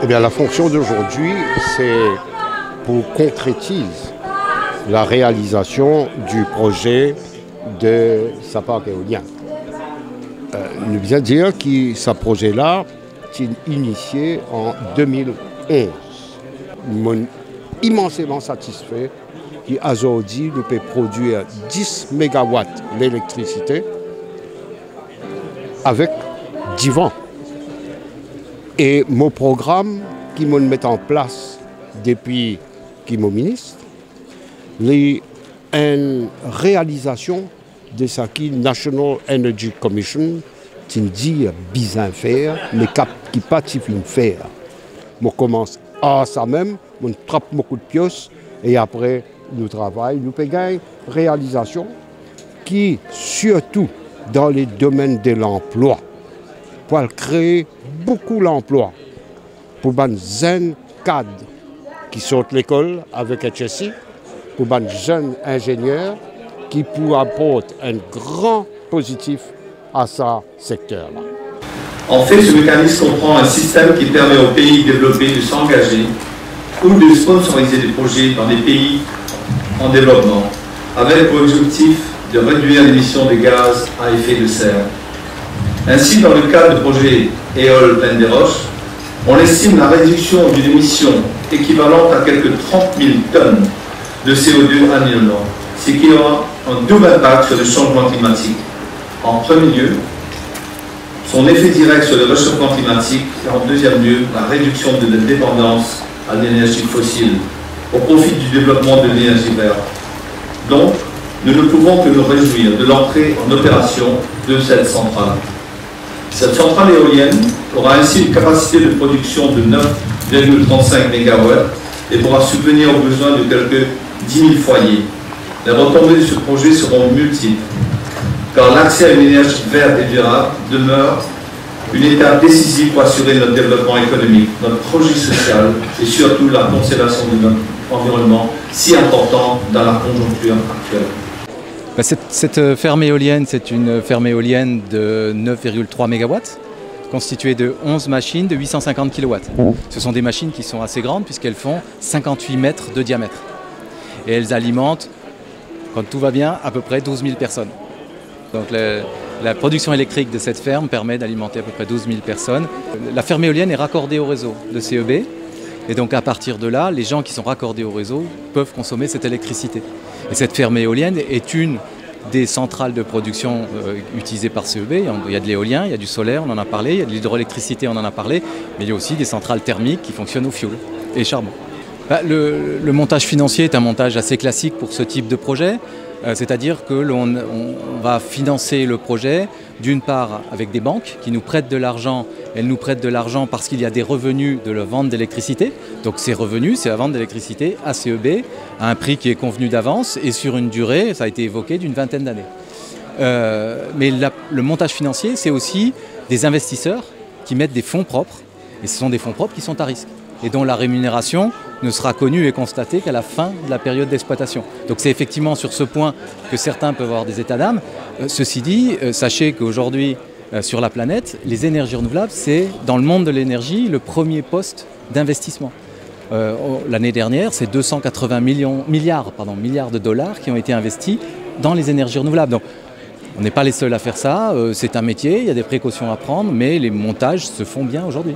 Eh bien, la fonction d'aujourd'hui, c'est pour concrétiser la réalisation du projet de sa parc éolien. Nous bien dire que ce projet-là est initié en 2011. Nous sommes immensément satisfaits qu'aujourd'hui, nous pouvons produire 10 MW d'électricité avec du vent. Et mon programme qui me met en place depuis que je suis ministre, c'est une réalisation de ce que la National Energy Commission dit bien faire, mais qui pas faire. Je commence à ça même, je trappe beaucoup de pièces et après nous travaillons, nous payons une réalisation qui, surtout dans les domaines de l'emploi, pour créer beaucoup d'emplois pour les jeunes cadres qui sortent de l'école avec HSI, pour les jeunes ingénieurs qui pourraient apporter un grand positif à ce secteur-là. En fait, ce mécanisme comprend un système qui permet aux pays développés de s'engager ou de sponsoriser des projets dans des pays en développement, avec pour objectif de réduire l'émission de gaz à effet de serre. Ainsi, dans le cadre du projet EOL Plaine des Roches, on estime la réduction d'une émission équivalente à quelques 30 000 tonnes de CO2 annuellement, ce qui aura un double impact sur le changement climatique. En premier lieu, son effet direct sur le réchauffement climatique et en deuxième lieu, la réduction de la dépendance à l'énergie fossile au profit du développement de l'énergie verte. Donc, nous ne pouvons que nous réjouir de l'entrée en opération de cette centrale. Cette centrale éolienne aura ainsi une capacité de production de 9,35 MW et pourra subvenir aux besoins de quelques 10 000 foyers. Les retombées de ce projet seront multiples, car l'accès à une énergie verte et durable demeure une étape décisive pour assurer notre développement économique, notre projet social et surtout la conservation de notre environnement si important dans la conjoncture actuelle. Cette ferme éolienne, c'est une ferme éolienne de 9,3 MW, constituée de 11 machines de 850 kW. Ce sont des machines qui sont assez grandes puisqu'elles font 58 mètres de diamètre. Et elles alimentent, quand tout va bien, à peu près 12 000 personnes. Donc la production électrique de cette ferme permet d'alimenter à peu près 12 000 personnes. La ferme éolienne est raccordée au réseau de CEB. Et donc à partir de là, les gens qui sont raccordés au réseau peuvent consommer cette électricité. Et cette ferme éolienne est une des centrales de production utilisées par CEB. Il y a de l'éolien, il y a du solaire, on en a parlé, il y a de l'hydroélectricité, on en a parlé, mais il y a aussi des centrales thermiques qui fonctionnent au fioul et charbon. Le montage financier est un montage assez classique pour ce type de projet. C'est-à-dire que l'on va financer le projet, d'une part avec des banques qui nous prêtent de l'argent. Elles nous prêtent de l'argent parce qu'il y a des revenus de la vente d'électricité. Donc ces revenus, c'est la vente d'électricité à CEB à un prix qui est convenu d'avance et sur une durée, ça a été évoqué, d'une vingtaine d'années. Mais le montage financier, c'est aussi des investisseurs qui mettent des fonds propres. Et ce sont des fonds propres qui sont à risque et dont la rémunération ne sera connue et constatée qu'à la fin de la période d'exploitation. Donc c'est effectivement sur ce point que certains peuvent avoir des états d'âme. Ceci dit, sachez qu'aujourd'hui, sur la planète, les énergies renouvelables, c'est dans le monde de l'énergie le premier poste d'investissement. L'année dernière, c'est 280 milliards de dollars qui ont été investis dans les énergies renouvelables. Donc, on n'est pas les seuls à faire ça, c'est un métier, il y a des précautions à prendre, mais les montages se font bien aujourd'hui.